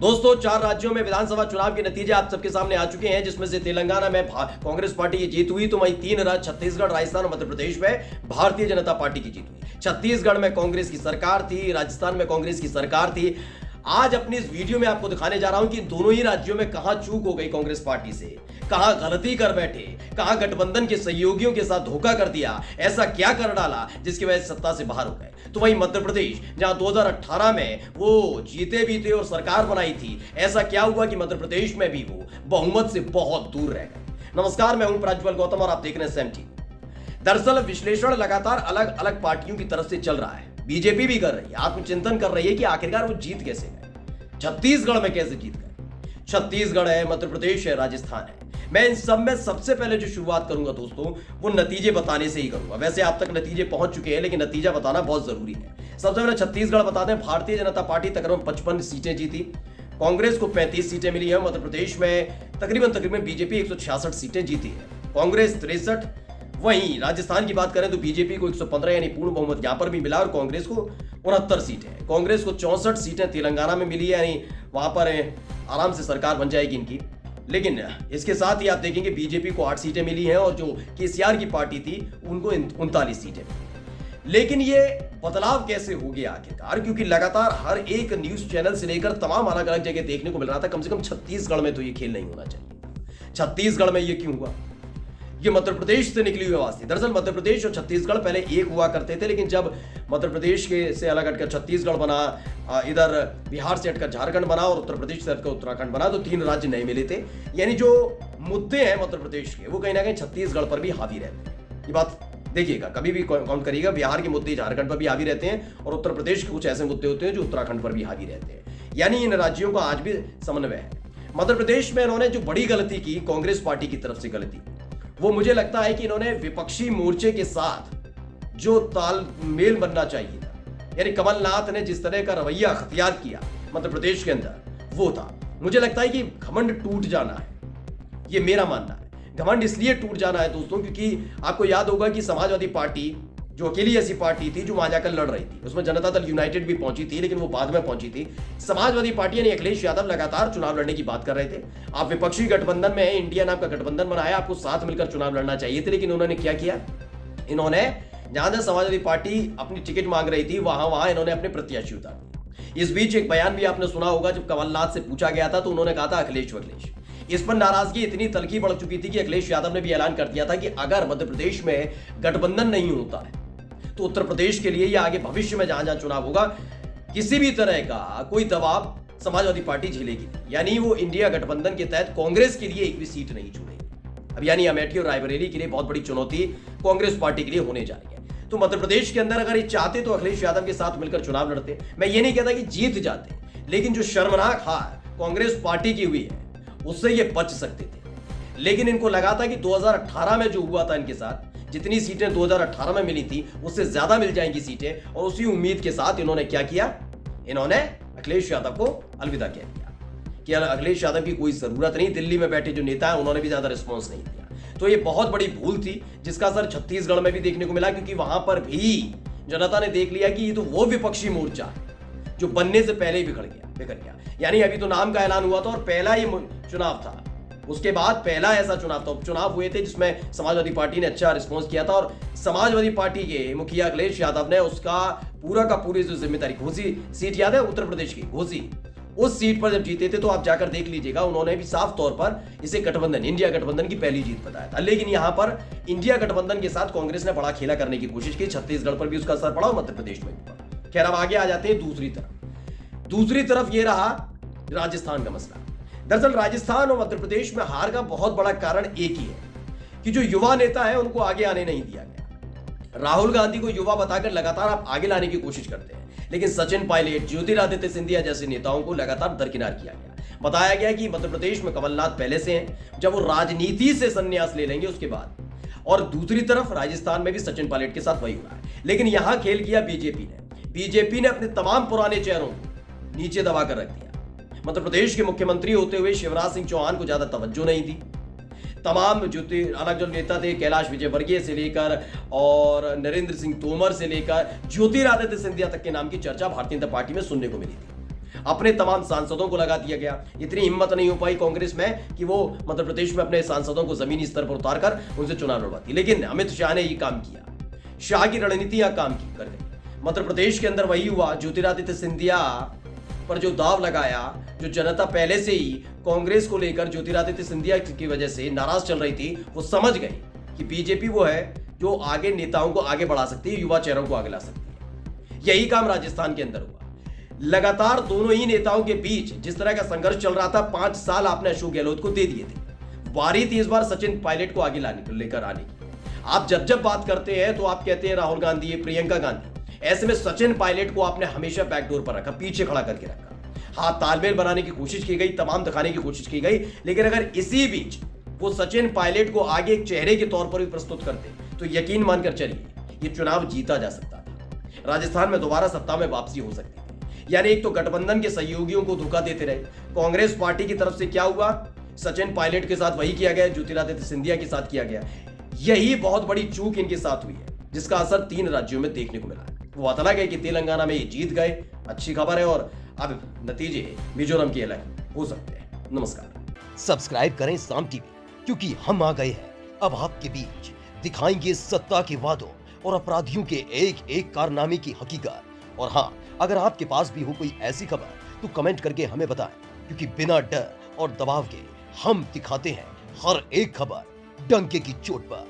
दोस्तों, 4 राज्यों में विधानसभा चुनाव के नतीजे आप सबके सामने आ चुके हैं, जिसमें से तेलंगाना में कांग्रेस पार्टी की जीत हुई, तो वहीं 3 राज्य छत्तीसगढ़, राजस्थान और मध्य प्रदेश में भारतीय जनता पार्टी की जीत हुई। छत्तीसगढ़ में कांग्रेस की सरकार थी, राजस्थान में कांग्रेस की सरकार थी। आज अपनी इस वीडियो में आपको दिखाने जा रहा हूं कि दोनों ही राज्यों में कहां चूक हो गई कांग्रेस पार्टी से, कहां गलती कर बैठे, कहां गठबंधन के सहयोगियों के साथ धोखा कर दिया, ऐसा क्या कर डाला जिसकी वजह से सत्ता से बाहर हो गए। तो वहीं मध्य प्रदेश, जहां 2018 में वो जीते भी थे और सरकार बनाई थी, ऐसा क्या हुआ कि मध्य प्रदेश में भी वो बहुमत से बहुत दूर रह गए। नमस्कार, मैं हूं प्रज्वल गौतम और आप देख रहे हैं SAM TV। दरअसल विश्लेषण लगातार अलग अलग पार्टियों की तरफ से चल रहा है। बीजेपी भी कर रही है, आत्मचिंतन कर रही है कि आखिरकार वो जीत कैसे गए, छत्तीसगढ़ में कैसे जीत गए। छत्तीसगढ़ है, मध्य प्रदेश है, राजस्थान है। मैं इन सब में सबसे पहले जो शुरुआत करूंगा दोस्तों, वो नतीजे बताने से ही करूंगा। वैसे आप तक नतीजे पहुंच चुके हैं, लेकिन नतीजा बताना बहुत जरूरी है। सबसे पहले छत्तीसगढ़ बता दें, भारतीय जनता पार्टी तकरीबन 55 सीटें जीती, कांग्रेस को 35 सीटें मिली है। मध्य प्रदेश में तकरीबन बीजेपी 166 सीटें जीती है, कांग्रेस 63। वहीं राजस्थान की बात करें तो बीजेपी को 115 यानी पूर्ण बहुमत यहां पर भी मिला और कांग्रेस को 69 सीटें, कांग्रेस को 64 सीटें तेलंगाना में मिली है, यानी वहां पर आराम से सरकार बन जाएगी इनकी। लेकिन इसके साथ ही आप देखेंगे बीजेपी को 8 सीटें मिली हैं और जो केसीआर की पार्टी थी उनको 39 सीटें मिली। लेकिन ये बदलाव कैसे हो गया आखिरकार, क्योंकि लगातार हर एक न्यूज चैनल से लेकर तमाम अलग अलग जगह देखने को मिल रहा था कम से कम छत्तीसगढ़ में तो ये खेल नहीं होना चाहिए। छत्तीसगढ़ में ये क्यों हुआ? ये मध्य प्रदेश से निकली हुई आवाज थी। दरअसल मध्य प्रदेश और छत्तीसगढ़ पहले एक हुआ करते थे, लेकिन जब मध्य प्रदेश के से अलग हटकर छत्तीसगढ़ बना, इधर बिहार से हटकर झारखंड बना और उत्तर प्रदेश से हटकर उत्तराखंड बना, तो 3 राज्य नए मिले थे। यानी जो मुद्दे हैं मध्य प्रदेश के, वो कहीं ना कहीं छत्तीसगढ़ पर भी हावी रहते हैं। ये बात देखिएगा, कभी भी काउंट करिएगा, बिहार के मुद्दे झारखंड पर भी हावी रहते हैं और उत्तर प्रदेश के कुछ ऐसे मुद्दे होते हैं जो उत्तराखंड पर भी हावी रहते हैं। यानी इन राज्यों का आज भी समन्वय है। मध्य प्रदेश में इन्होंने जो बड़ी गलती की, कांग्रेस पार्टी की तरफ से गलती, वो मुझे लगता है कि इन्होंने विपक्षी मोर्चे के साथ जो तालमेल बनना चाहिए था, यानी कमलनाथ ने जिस तरह का रवैया अख्तियार किया मध्य प्रदेश के अंदर, वो था। मुझे लगता है कि घमंड टूट जाना है, ये मेरा मानना है। घमंड इसलिए टूट जाना है दोस्तों, क्योंकि आपको याद होगा कि समाजवादी पार्टी जो अकेली ऐसी पार्टी थी जो वहां जाकर लड़ रही थी, उसमें जनता दल यूनाइटेड भी पहुंची थी, लेकिन वो बाद में पहुंची थी। समाजवादी पार्टी यानी अखिलेश यादव लगातार चुनाव लड़ने की बात कर रहे थे। आप विपक्षी गठबंधन में, इंडिया नाम का गठबंधन बनाया, आपको साथ मिलकर चुनाव लड़ना चाहिए थे, लेकिन उन्होंने क्या किया? इन्होंने जहां जहां समाजवादी पार्टी अपनी टिकट मांग रही थी, वहां इन्होंने अपने प्रत्याशी उतार दिए। इस बीच एक बयान भी आपने सुना होगा, जब कमलनाथ से पूछा गया था तो उन्होंने कहा था अखिलेश वखिलेश। इस पर नाराजगी इतनी तलखी बढ़ चुकी थी कि अखिलेश यादव ने भी ऐलान कर दिया था कि अगर मध्य प्रदेश में गठबंधन नहीं होता है तो उत्तर प्रदेश के लिए या आगे भविष्य में जहां जहां चुनाव होगा, किसी भी तरह का कोई दबाव समाजवादी पार्टी झेलेगी। यानी वो इंडिया गठबंधन के तहत कांग्रेस के लिए एक भी सीट नहीं छोड़ेगी। अब यानी अमेठी और रायबरेली के लिए बहुत बड़ी चुनौती कांग्रेस पार्टी के लिए होने जा रही है। तो मध्य प्रदेश के अंदर अगर ये चाहते तो अखिलेश यादव के साथ मिलकर चुनाव लड़ते। मैं ये नहीं कहता कि जीत जाते, लेकिन जो शर्मनाक हार कांग्रेस पार्टी की हुई है उससे ये बच सकते थे। लेकिन इनको लगा था कि 2018 में जो हुआ था इनके साथ, जितनी सीटें 2018 में मिली थी उससे ज्यादा मिल जाएंगी सीटें, और उसी उम्मीद के साथ इन्होंने क्या किया? इन्होंने अखिलेश यादव को अलविदा कह दिया कि अखिलेश यादव की कोई जरूरत नहीं। दिल्ली में बैठे जो नेता है उन्होंने भी ज्यादा रिस्पॉन्स नहीं दिया। तो ये बहुत बड़ी भूल थी, जिसका असर छत्तीसगढ़ में भी देखने को मिला, क्योंकि वहां पर भी जनता ने देख लिया कि ये तो वो विपक्षी मोर्चा है जो बनने से पहले ही बिखर गया। यानी अभी तो नाम का ऐलान हुआ था और पहला ही चुनाव था, उसके बाद पहला ऐसा चुनाव हुए थे जिसमें समाजवादी पार्टी ने अच्छा रिस्पांस किया था, और समाजवादी पार्टी के मुखिया अखिलेश यादव ने उसका पूरा का पूरी जो जिम्मेदारी, घोसी सीट याद है उत्तर प्रदेश की, घोसी, उस सीट पर जब जीते थे तो आप जाकर देख लीजिएगा, उन्होंने भी साफ तौर पर इसे गठबंधन, इंडिया गठबंधन की पहली जीत बताया था। लेकिन यहां पर इंडिया गठबंधन के साथ कांग्रेस ने बड़ा खेला करने की कोशिश की, छत्तीसगढ़ पर भी उसका असर पड़ा और मध्य प्रदेश में भी पड़ा। खैर, अब आगे आ जाते हैं दूसरी तरफ ये रहा राजस्थान का मसला। दरअसल राजस्थान और मध्य प्रदेश में हार का बहुत बड़ा कारण एक ही है कि जो युवा नेता है उनको आगे आने नहीं दिया गया। राहुल गांधी को युवा बताकर लगातार आप आगे लाने की कोशिश करते हैं, लेकिन सचिन पायलट, ज्योतिरादित्य सिंधिया जैसे नेताओं को लगातार दरकिनार किया गया। बताया गया कि मध्य प्रदेश में कमलनाथ पहले से हैं, जब वो राजनीति से संन्यास ले लेंगे उसके बाद, और दूसरी तरफ राजस्थान में भी सचिन पायलट के साथ वही हुआ है। लेकिन यहां खेल किया बीजेपी ने अपने तमाम पुराने चेहरों को नीचे दबा कर रख दिया। मध्य प्रदेश के मुख्यमंत्री होते हुए शिवराज सिंह चौहान को ज्यादा तवज्जो नहीं दी। तमाम अलग जो नेता थे, कैलाश विजयवर्गीय से लेकर और नरेंद्र सिंह तोमर से लेकर ज्योतिरादित्य सिंधिया तक के नाम की चर्चा भारतीय जनता पार्टी में सुनने को मिली थी। अपने तमाम सांसदों को लगा दिया गया। इतनी हिम्मत नहीं हो पाई कांग्रेस में कि वो मध्य प्रदेश में अपने सांसदों को जमीनी स्तर पर उतारकर उनसे चुनाव लड़वाती, लेकिन अमित शाह ने ये काम किया। शाह की रणनीतियां काम की कर गई। मध्य प्रदेश के अंदर वही हुआ, ज्योतिरादित्य सिंधिया पर जो दाव लगाया, जो जनता पहले से ही कांग्रेस को लेकर ज्योतिरादित्य सिंधिया की वजह से नाराज चल रही थी, वो समझ गई कि बीजेपी वो है जो आगे नेताओं को आगे बढ़ा सकती है, युवा चेहरों को आगे ला सकती है। यही काम राजस्थान के अंदर हुआ। लगातार दोनों ही नेताओं के बीच जिस तरह का संघर्ष चल रहा था, 5 साल आपने अशोक गहलोत को दे दिए थे। बारी थी इस बार सचिन पायलट को आगे लेकर आने की। आप जब बात करते हैं तो आप कहते हैं राहुल गांधी, प्रियंका गांधी। ऐसे में सचिन पायलट को आपने हमेशा बैकडोर पर रखा, पीछे खड़ा करके रखा। हाँ, तालमेल बनाने की कोशिश की गई, तमाम दिखाने की कोशिश की गई, लेकिन अगर इसी बीच वो सचिन पायलट को आगे एक चेहरे के तौर पर भी प्रस्तुत करते तो यकीन मानकर चलिए ये चुनाव जीता जा सकता था। राजस्थान में दोबारा सत्ता में वापसी हो सकती थी। यानी एक तो गठबंधन के सहयोगियों को धोखा देते रहे। कांग्रेस पार्टी की तरफ से क्या हुआ, सचिन पायलट के साथ वही किया गया, ज्योतिरादित्य सिंधिया के साथ किया गया। यही बहुत बड़ी चूक इनके साथ हुई है, जिसका असर 3 राज्यों में देखने को मिला है। वो अतला गए कि तेलंगाना में ये जीत गए, अच्छी खबर है, और अब नतीजे मिजोरम के अलग हो सकते हैं। नमस्कार। सब्सक्राइब करें साम टीवी, क्योंकि हम आ गए हैं अब आपके बीच, दिखाएंगे सत्ता के वादों और अपराधियों के एक एक कारनामे की हकीकत। और हाँ, अगर आपके पास भी हो कोई ऐसी खबर तो कमेंट करके हमें बताएं, क्योंकि बिना डर और दबाव के हम दिखाते हैं हर एक खबर डंके की चोट पर।